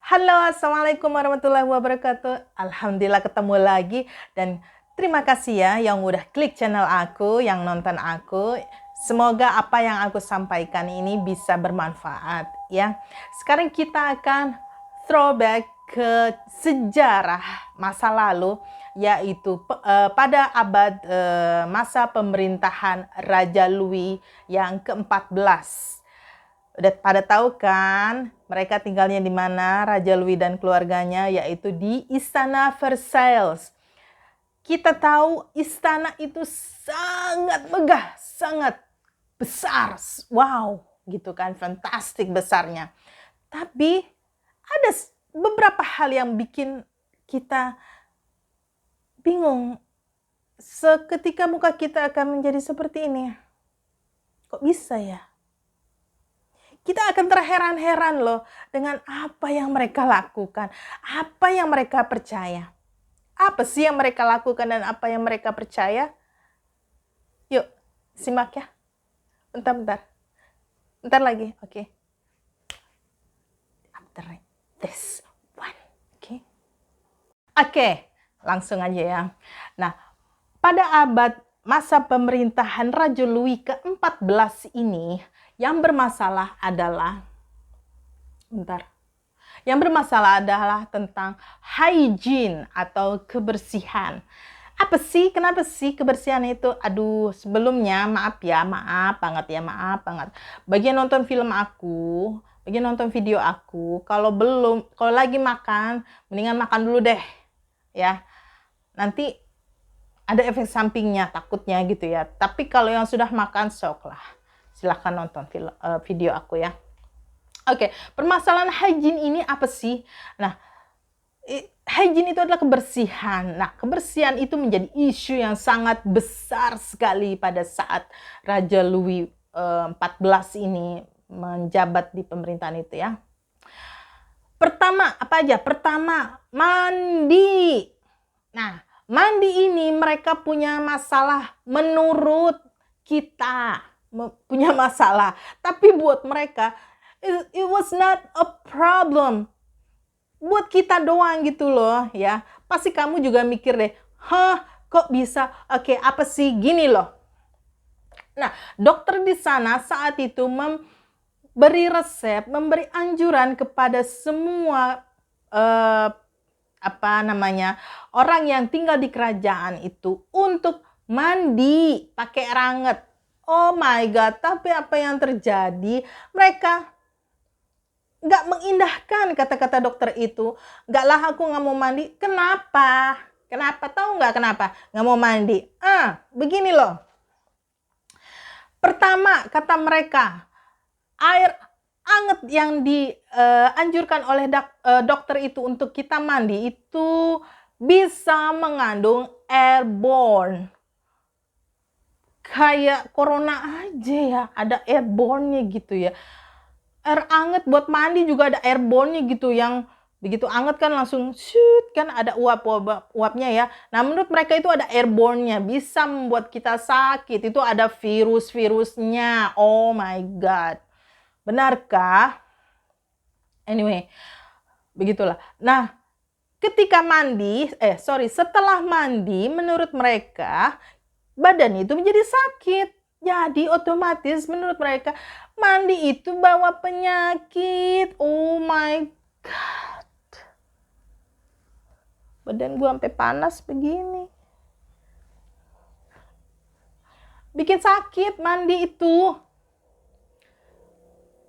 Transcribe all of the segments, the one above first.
Halo, Assalamualaikum warahmatullahi wabarakatuh. Alhamdulillah ketemu lagi dan terima kasih ya yang udah klik channel aku, yang nonton aku. Semoga apa yang aku sampaikan ini bisa bermanfaat ya. Sekarang kita akan throwback ke sejarah masa lalu, yaitu pada abad masa pemerintahan Raja Louis yang ke-14. Udah pada tahu kan mereka tinggalnya di mana, Raja Louis dan keluarganya, yaitu di Istana Versailles. Kita tahu istana itu sangat megah, sangat besar. Wow, gitu kan, fantastik besarnya. Tapi ada beberapa hal yang bikin kita bingung. Seketika muka kita akan menjadi seperti ini. Kok bisa ya? Kita akan terheran-heran loh dengan apa yang mereka lakukan, apa yang mereka percaya. Apa sih yang mereka lakukan dan apa yang mereka percaya? Yuk, simak ya. Bentar. Bentar lagi, oke. After this one, oke. Oke, langsung aja ya. Nah, pada abad masa pemerintahan Raja Louis ke-14 ini, yang bermasalah adalah tentang hygiene atau kebersihan. Apa sih? Kenapa sih kebersihan itu? Aduh, sebelumnya maaf banget. Bagi yang nonton film aku, bagi yang nonton video aku, kalau lagi makan, mendingan makan dulu deh, ya. Nanti ada efek sampingnya, takutnya gitu ya. Tapi kalau yang sudah makan, sok lah. Silahkan nonton video aku ya. Oke, permasalahan hygiene ini apa sih? Nah, hygiene itu adalah kebersihan. Nah, kebersihan itu menjadi isu yang sangat besar sekali pada saat Raja Louis XIV ini menjabat di pemerintahan itu ya. Pertama, apa aja? Pertama, mandi. Nah, mandi ini mereka punya masalah menurut kita. Punya masalah. Tapi buat mereka, it was not a problem. Buat kita doang gitu loh ya. Pasti kamu juga mikir deh, kok bisa? Oke, apa sih? Gini loh. Nah, dokter di sana saat itu memberi resep, memberi anjuran kepada semua orang yang tinggal di kerajaan itu untuk mandi pakai air hangat. Oh my God, tapi apa yang terjadi? Mereka nggak mengindahkan kata-kata dokter itu. Nggak lah, aku nggak mau mandi. Kenapa? Tahu nggak kenapa nggak mau mandi? Begini loh. Pertama, kata mereka, air hangat yang dianjurkan oleh dokter itu untuk kita mandi itu bisa mengandung airborne. Kayak corona aja ya, ada airborne-nya gitu ya. Air hangat buat mandi juga ada airborne-nya gitu, yang begitu hangat kan langsung shoot kan, ada uapnya ya. Nah, menurut mereka itu ada airborne-nya, bisa membuat kita sakit. Itu ada virus-virusnya. Oh my God. Benarkah? Anyway, begitulah. Nah, setelah mandi, menurut mereka badan itu menjadi sakit. Jadi otomatis menurut mereka mandi itu bawa penyakit. Oh my God. Badan gua sampai panas begini. Bikin sakit mandi itu.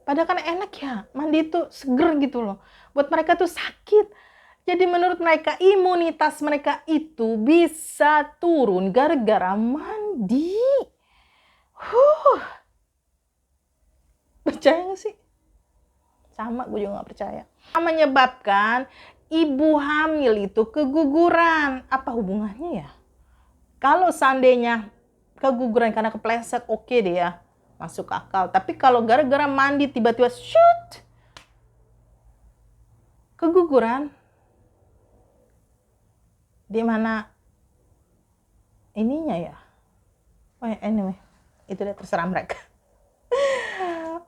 Padahal kan enak ya, mandi itu seger gitu loh. Buat mereka tuh sakit. Jadi menurut mereka imunitas mereka itu bisa turun gara-gara mandi. Percaya gak sih? Sama, gue juga gak percaya. Menyebabkan ibu hamil itu keguguran. Apa hubungannya ya? Kalau seandainya keguguran karena kepleset, oke deh ya, masuk akal. Tapi kalau gara-gara mandi tiba-tiba shoot, keguguran, di mana ininya ya? Anyway, itu udah terserah mereka.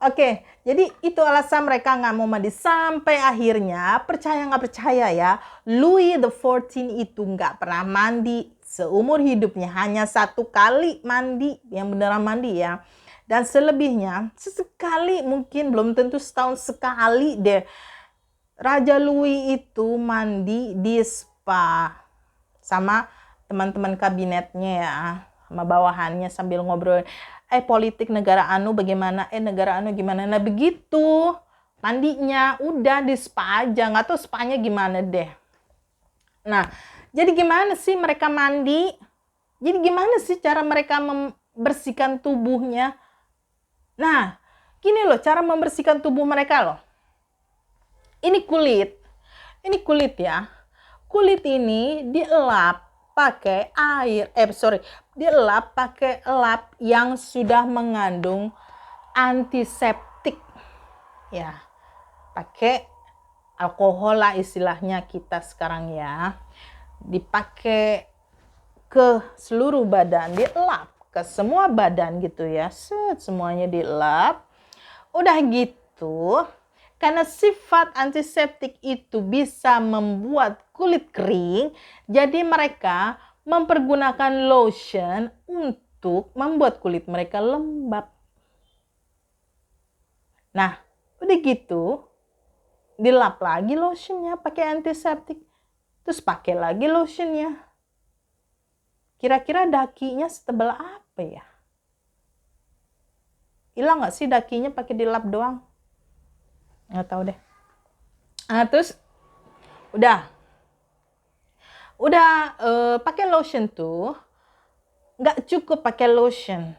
Oke, jadi itu alasan mereka nggak mau mandi. Sampai akhirnya, percaya nggak percaya ya, Louis the 14 itu nggak pernah mandi seumur hidupnya. Hanya 1 kali mandi, yang beneran mandi ya. Dan selebihnya, sesekali mungkin, belum tentu setahun sekali deh. Raja Louis itu mandi di spa sama teman-teman kabinetnya ya, sama bawahannya sambil ngobrol. Politik negara anu bagaimana? Negara anu gimana? Nah begitu mandinya udah di spa aja, nggak tahu spanya gimana deh. Nah, jadi gimana sih mereka mandi? Jadi gimana sih cara mereka membersihkan tubuhnya? Nah, gini loh cara membersihkan tubuh mereka loh. Ini kulit ya. Kulit ini dielap pakai air, dielap pakai lap yang sudah mengandung antiseptik. Ya, pakai alkohol lah istilahnya kita sekarang ya. Dipakai ke seluruh badan, dielap ke semua badan gitu ya. Semuanya dielap. Udah gitu, karena sifat antiseptik itu bisa membuat kulit kering, jadi mereka mempergunakan lotion untuk membuat kulit mereka lembab. Nah, udah gitu, dilap lagi lotionnya pakai antiseptik, terus pakai lagi lotionnya. Kira-kira dakinya setebal apa ya? Hilang nggak sih dakinya pakai dilap doang? Nggak tahu deh. Nah, terus udah pakai lotion tuh nggak cukup pakai lotion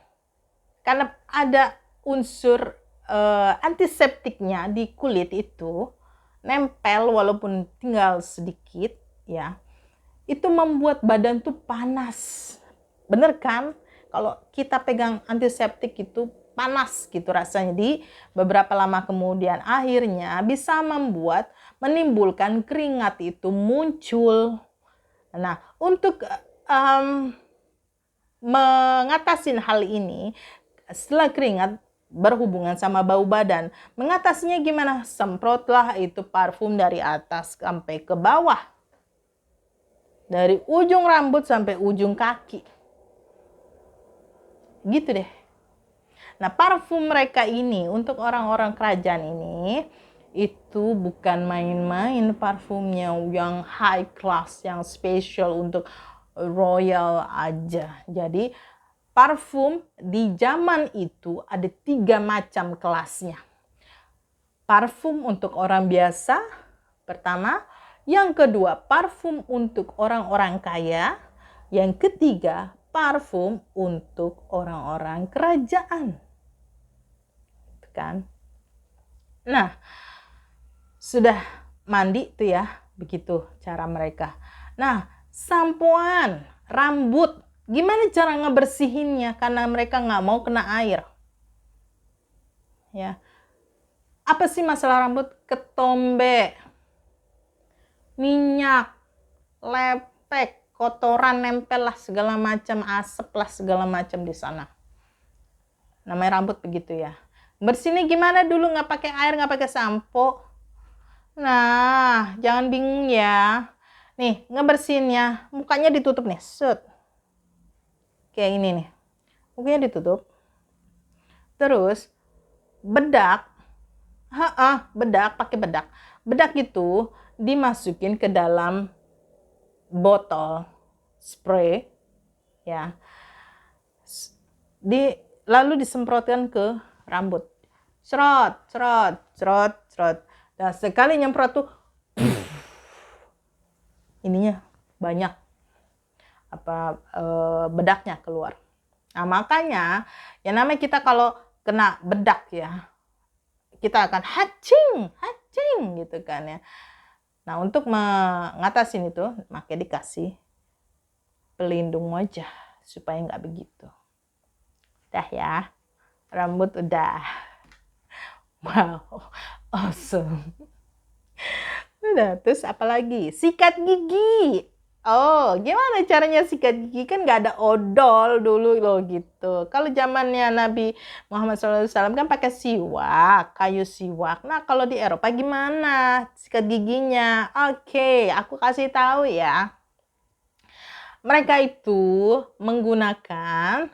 karena ada unsur antiseptiknya di kulit itu nempel walaupun tinggal sedikit ya, itu membuat badan tuh panas. Bener kan? Kalau kita pegang antiseptik itu panas gitu rasanya. Di beberapa lama kemudian akhirnya bisa menimbulkan keringat itu muncul. Nah, untuk mengatasi hal ini, setelah keringat berhubungan sama bau badan, mengatasinya gimana? Semprotlah itu parfum dari atas sampai ke bawah. Dari ujung rambut sampai ujung kaki. Gitu deh. Nah, parfum mereka ini untuk orang-orang kerajaan ini itu bukan main-main parfumnya, yang high class, yang special untuk royal aja. Jadi parfum di zaman itu ada 3 macam kelasnya. Parfum untuk orang biasa, pertama. Yang kedua, parfum untuk orang-orang kaya. Yang ketiga, parfum untuk orang-orang kerajaan. Kan? Nah, sudah mandi tuh ya, begitu cara mereka. Nah, sampoan rambut, gimana cara ngebersihinnya? Karena mereka nggak mau kena air. Ya, apa sih masalah rambut? Ketombe, minyak, lepek, kotoran nempel lah segala macam, asap lah segala macam di sana. Namanya rambut begitu ya. Bersihnya gimana dulu, nggak pakai air, nggak pakai sampo. Nah, jangan bingung ya. Nih, ngebersihinnya, mukanya ditutup nih, set. Kayak ini nih. Mukanya ditutup. Terus, bedak. Bedak, pakai bedak. Bedak itu dimasukin ke dalam botol spray. Ya. Lalu disemprotkan ke rambut. Cerot, cerot, cerot, cerot. Nah, sekali nyemprot tuh ininya banyak bedaknya keluar. Nah, makanya yang namanya kita kalau kena bedak ya, kita akan hacing gitu kan ya. Nah, untuk mengatasi itu, makanya dikasih pelindung wajah supaya nggak begitu. Udah ya, rambut udah. Wow, awesome. Udah, terus apa lagi? Sikat gigi. Oh, gimana caranya sikat gigi? Kan nggak ada odol dulu loh gitu. Kalau zamannya Nabi Muhammad SAW kan pakai siwak, kayu siwak. Nah, kalau di Eropa gimana sikat giginya? Oke, aku kasih tahu ya. Mereka itu menggunakan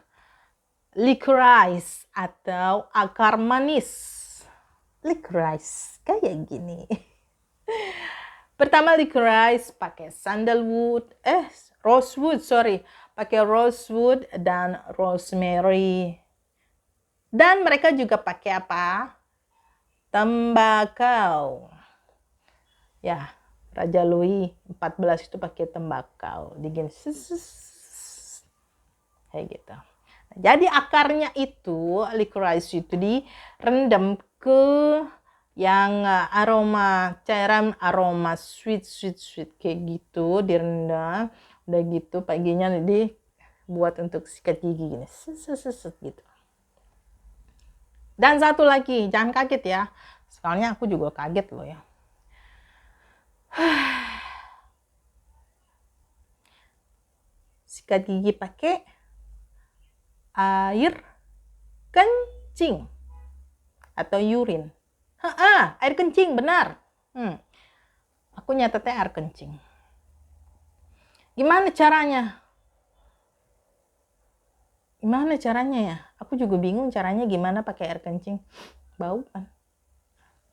licorice atau akar manis. Licorice kayak gini. Pertama licorice pakai rosewood, pakai rosewood dan rosemary. Dan mereka juga pakai apa? Tembakau. Ya, Raja Louis XIV itu pakai tembakau. Digini, kayak gitu. Jadi akarnya itu, licorice itu direndam ke yang cairan aroma sweet kayak gitu, direndam. Udah gitu paginya dibuat untuk sikat gigi gini, gitu. Dan satu lagi, jangan kaget ya, soalnya aku juga kaget loh ya. Sikat gigi pakai air kencing atau urine. Air kencing, benar. Aku nyatetnya air kencing. Gimana caranya? Gimana caranya ya? Aku juga bingung caranya gimana pakai air kencing. Bau kan?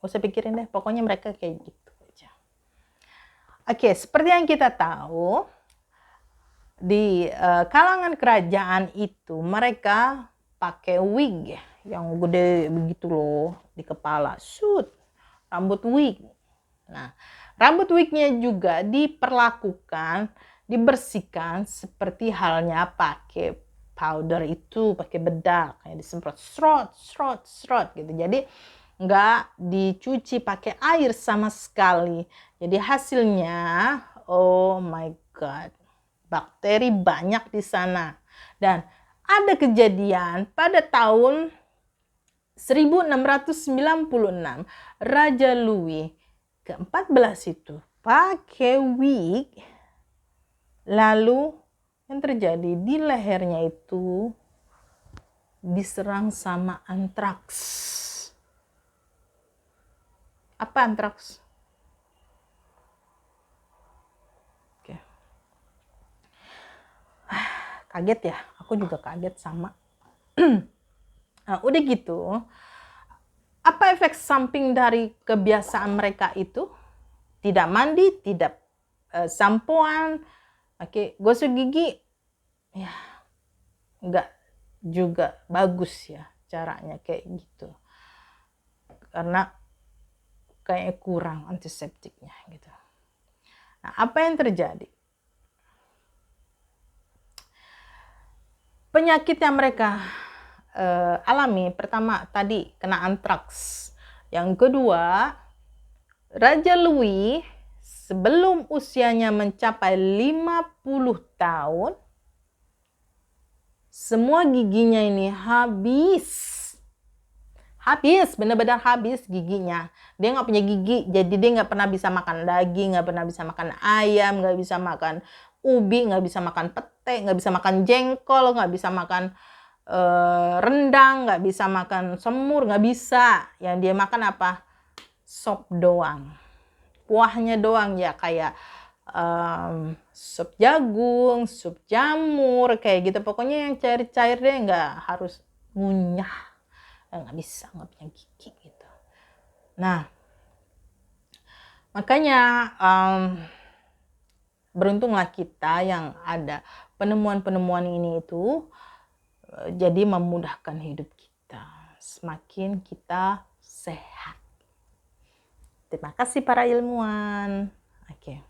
Gak usah pikirin deh, pokoknya mereka kayak gitu aja. Oke, seperti yang kita tahu, di kalangan kerajaan itu mereka pakai wig yang gede begitu loh di kepala, rambut wig. Nah, rambut wignya juga dibersihkan seperti halnya pakai powder itu, pakai bedak, kayak disemprot srot gitu. Jadi nggak dicuci pakai air sama sekali. Jadi hasilnya, oh my god, bakteri banyak di sana. Dan ada kejadian pada tahun 1696, Raja Louis ke-14 itu pakai wig, lalu yang terjadi di lehernya itu diserang sama antraks. Apa antraks? Oke. Kaget ya, aku juga kaget sama. Nah, udah gitu, apa efek samping dari kebiasaan mereka itu? Tidak mandi, tidak sampoan, gosok gigi, ya nggak juga bagus ya caranya kayak gitu. Karena kayak kurang antiseptiknya gitu. Nah, apa yang terjadi? Penyakit yang mereka alami, pertama tadi kena antraks. Yang kedua, Raja Louis sebelum usianya mencapai 50 tahun, semua giginya ini habis, benar-benar habis giginya. Dia nggak punya gigi, jadi dia nggak pernah bisa makan daging, nggak pernah bisa makan ayam, nggak bisa makan ubi, nggak bisa makan pete, nggak bisa makan jengkol, nggak bisa makan rendang, nggak bisa makan semur, nggak bisa. Yang dia makan apa? Sop doang. Kuahnya doang ya, kayak sup jagung, sup jamur, kayak gitu. Pokoknya yang cair-cair deh, nggak harus ngunyah. Nggak bisa, nggak punya gigi gitu. Nah, makanya beruntunglah kita yang ada penemuan-penemuan ini itu, jadi memudahkan hidup kita. Semakin kita sehat. Terima kasih para ilmuwan. Oke.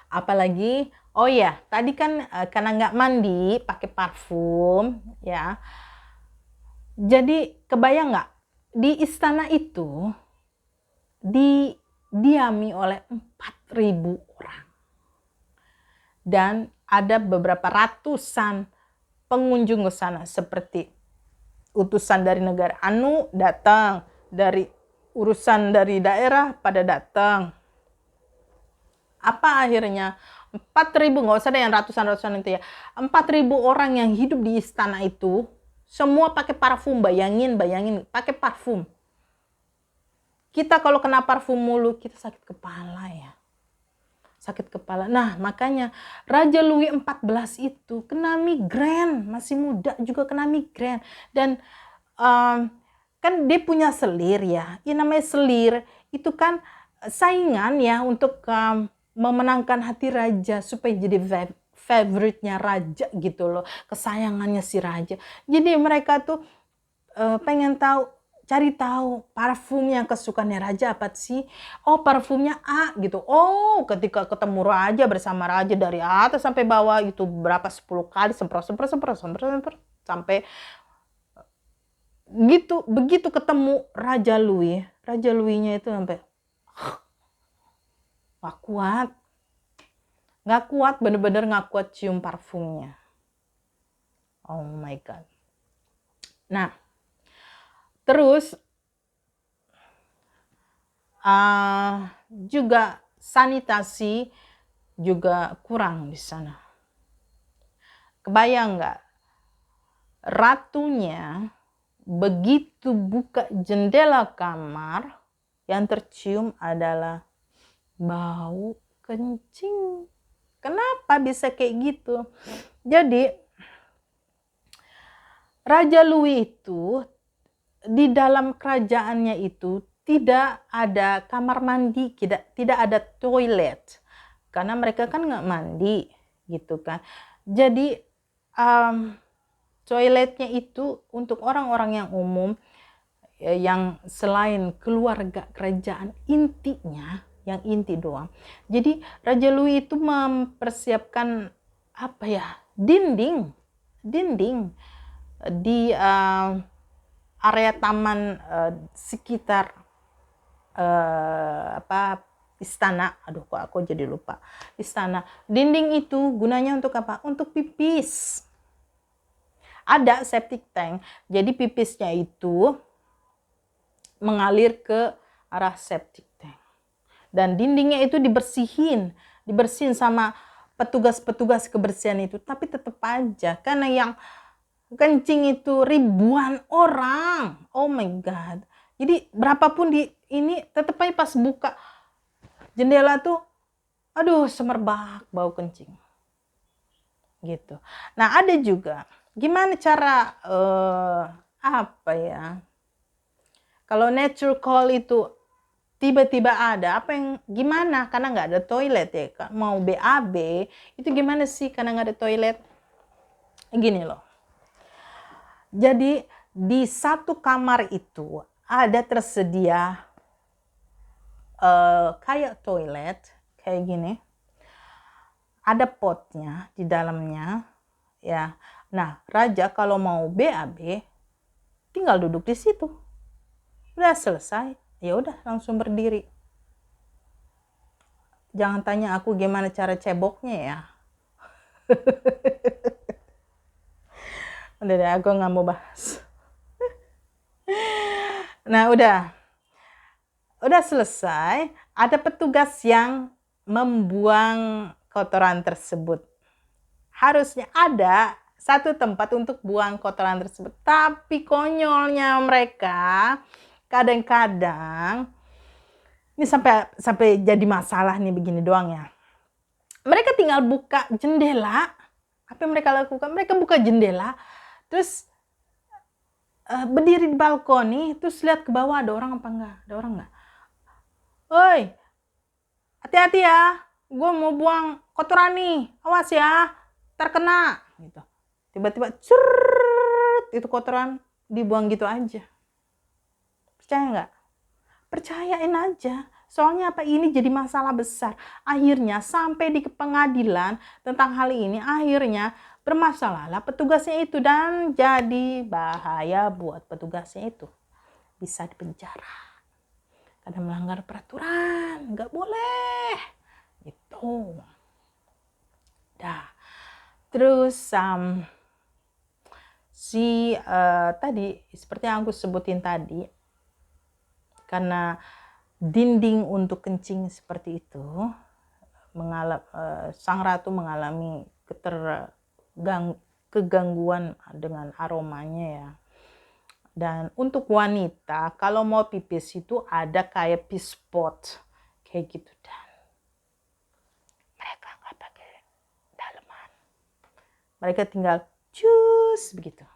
Apalagi, oh ya, tadi kan karena nggak mandi, pakai parfum, ya. Jadi kebayang nggak, di istana itu didiami oleh 4.000 orang. Dan ada beberapa ratusan pengunjung ke sana, seperti utusan dari negara anu datang, dari urusan dari daerah pada datang. Apa akhirnya? 4.000, nggak usah deh yang ratusan-ratusan itu ya. 4.000 orang yang hidup di istana itu, semua pakai parfum. Bayangin, pakai parfum. Kita kalau kena parfum mulu, kita sakit kepala ya. Sakit kepala. Nah, makanya Raja Louis XIV itu kena migrain. Masih muda juga kena migrain. Dan kan dia punya selir ya. Yang namanya selir itu kan saingan ya untuk memenangkan hati raja supaya jadi favorite-nya raja gitu loh. Kesayangannya si raja. Jadi mereka tuh pengen cari tahu parfum yang kesukaannya raja apa sih? Oh, parfumnya A gitu. Oh, ketika ketemu raja bersama raja dari atas sampai bawah itu berapa 10 kali semprot sampai gitu. Begitu ketemu Raja Louis-nya itu sampai nggak kuat, bener-bener nggak kuat cium parfumnya. Oh my god. Nah, terus juga sanitasi juga kurang di sana. Kebayang nggak? Ratunya begitu buka jendela kamar, yang tercium adalah bau kencing. Kenapa bisa kayak gitu? Jadi Raja Louis itu di dalam kerajaannya itu tidak ada kamar mandi, tidak ada toilet. Karena mereka kan nggak mandi gitu kan. Jadi toiletnya itu untuk orang-orang yang umum, yang selain keluarga kerajaan intinya, yang inti doang. Jadi Raja Louis itu mempersiapkan apa ya, dinding di area taman sekitar istana. Aduh, kok aku jadi lupa. Istana. Dinding itu gunanya untuk apa? Untuk pipis. Ada septic tank. Jadi pipisnya itu mengalir ke arah septic tank. Dan dindingnya itu dibersihin sama petugas-petugas kebersihan itu. Tapi tetap aja, karena yang kencing itu ribuan orang. Oh my god. Jadi berapapun ini tetap aja pas buka jendela tuh, aduh, semerbak bau kencing. Gitu. Nah, ada juga gimana cara apa ya? Kalau natural call itu tiba-tiba ada, gimana? Karena nggak ada toilet ya. Mau BAB itu gimana sih karena nggak ada toilet? Gini loh. Jadi di satu kamar itu ada tersedia kayak toilet kayak gini. Ada potnya di dalamnya ya. Nah, raja kalau mau BAB tinggal duduk di situ. Udah selesai. Ya udah langsung berdiri. Jangan tanya aku gimana cara ceboknya ya. Udah deh, aku nggak mau bahas. Nah, udah selesai. Ada petugas yang membuang kotoran tersebut. Harusnya ada satu tempat untuk buang kotoran tersebut. Tapi konyolnya mereka, kadang-kadang ini sampai jadi masalah nih, begini doang ya. Mereka tinggal buka jendela. Apa yang mereka lakukan? Mereka buka jendela, terus berdiri di balkon nih, terus lihat ke bawah ada orang apa enggak? Ada orang enggak? Oi, hati-hati ya, gue mau buang kotoran nih, awas ya, terkena. Gitu. Tiba-tiba, itu kotoran dibuang gitu aja. Percaya nggak? Percayain aja. Soalnya apa, ini jadi masalah besar. Akhirnya sampai di pengadilan tentang hal ini, akhirnya bermasalahlah petugasnya itu dan jadi bahaya buat petugasnya itu. Bisa dipenjara. Karena melanggar peraturan, nggak boleh. Gitu. Dah. Terus tadi seperti yang aku sebutin tadi, karena dinding untuk kencing seperti itu, sang ratu mengalami kegangguan dengan aromanya ya. Dan untuk wanita kalau mau pipis itu ada kayak pee spot kayak gitu, dan mereka nggak pakai daleman, mereka tinggal cus begitu,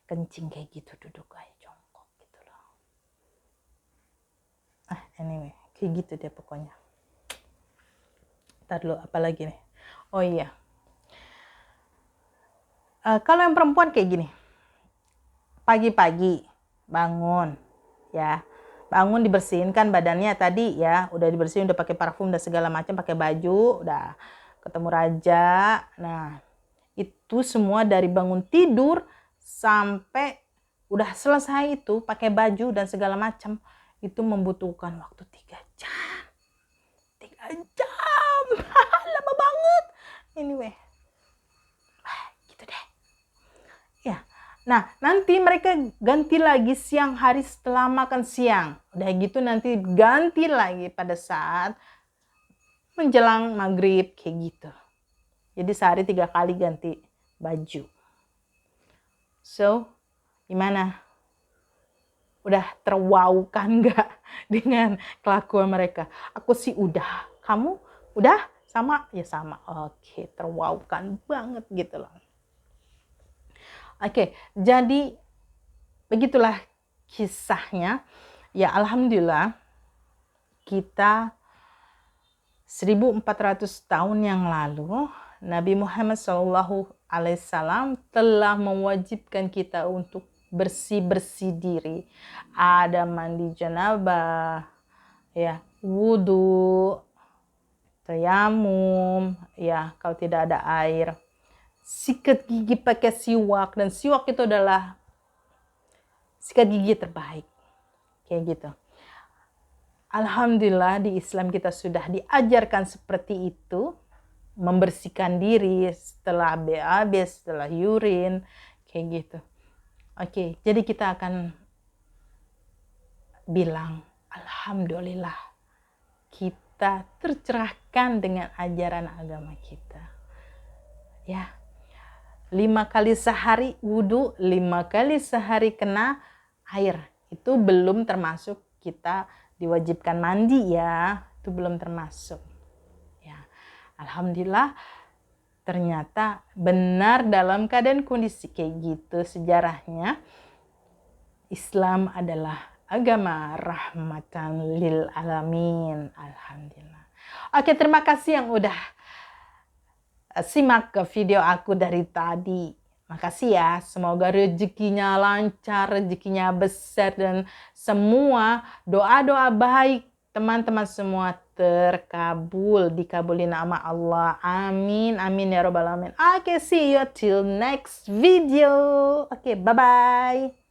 kencing kayak gitu, duduk kayak jongkok gitu loh. Anyway, kayak gitu deh pokoknya. Ntar dulu apa lagi nih, oh iya, kalau yang perempuan kayak gini, pagi-pagi bangun ya, bangun dibersihin kan badannya tadi ya, udah dibersihin, udah pakai parfum dan segala macam, pakai baju, udah ketemu raja. Nah itu semua dari bangun tidur sampai udah selesai itu pakai baju dan segala macam itu membutuhkan waktu 3 jam. 3 jam lama banget. Anyway, gitu deh ya. Nah, nanti mereka ganti lagi siang hari setelah makan siang. Udah gitu nanti ganti lagi pada saat menjelang maghrib kayak gitu. Jadi sehari 3 kali ganti baju. So, gimana? Udah terwaukan nggak dengan kelakuan mereka? Aku sih udah. Kamu udah? Sama? Ya sama. Oke, terwaukan banget gitu loh. Oke, jadi begitulah kisahnya. Ya alhamdulillah kita 1400 tahun yang lalu Nabi Muhammad SAW telah mewajibkan kita untuk bersih-bersih diri. Ada mandi janabah, ya, wudu, tayamum, ya, kalau tidak ada air. Sikat gigi pakai siwak, dan siwak itu adalah sikat gigi terbaik. Kayak gitu. Alhamdulillah di Islam kita sudah diajarkan seperti itu. Membersihkan diri setelah BAB, setelah urin, kayak gitu. Oke, jadi kita akan bilang alhamdulillah kita tercerahkan dengan ajaran agama kita. Ya. 5 kali sehari wudu, 5 kali sehari kena air. Itu belum termasuk kita diwajibkan mandi ya. Itu belum termasuk. Ya. Alhamdulillah ternyata benar dalam keadaan kondisi kayak gitu sejarahnya. Islam adalah agama rahmatan lil alamin. Alhamdulillah. Oke, terima kasih yang udah simak ke video aku dari tadi. Makasih ya, semoga rezekinya lancar, rezekinya besar, dan semua doa-doa baik teman-teman semua terkabul, dikabulin sama Allah. Amin, amin ya robbal alamin. Oke, see you till next video. Oke, bye-bye.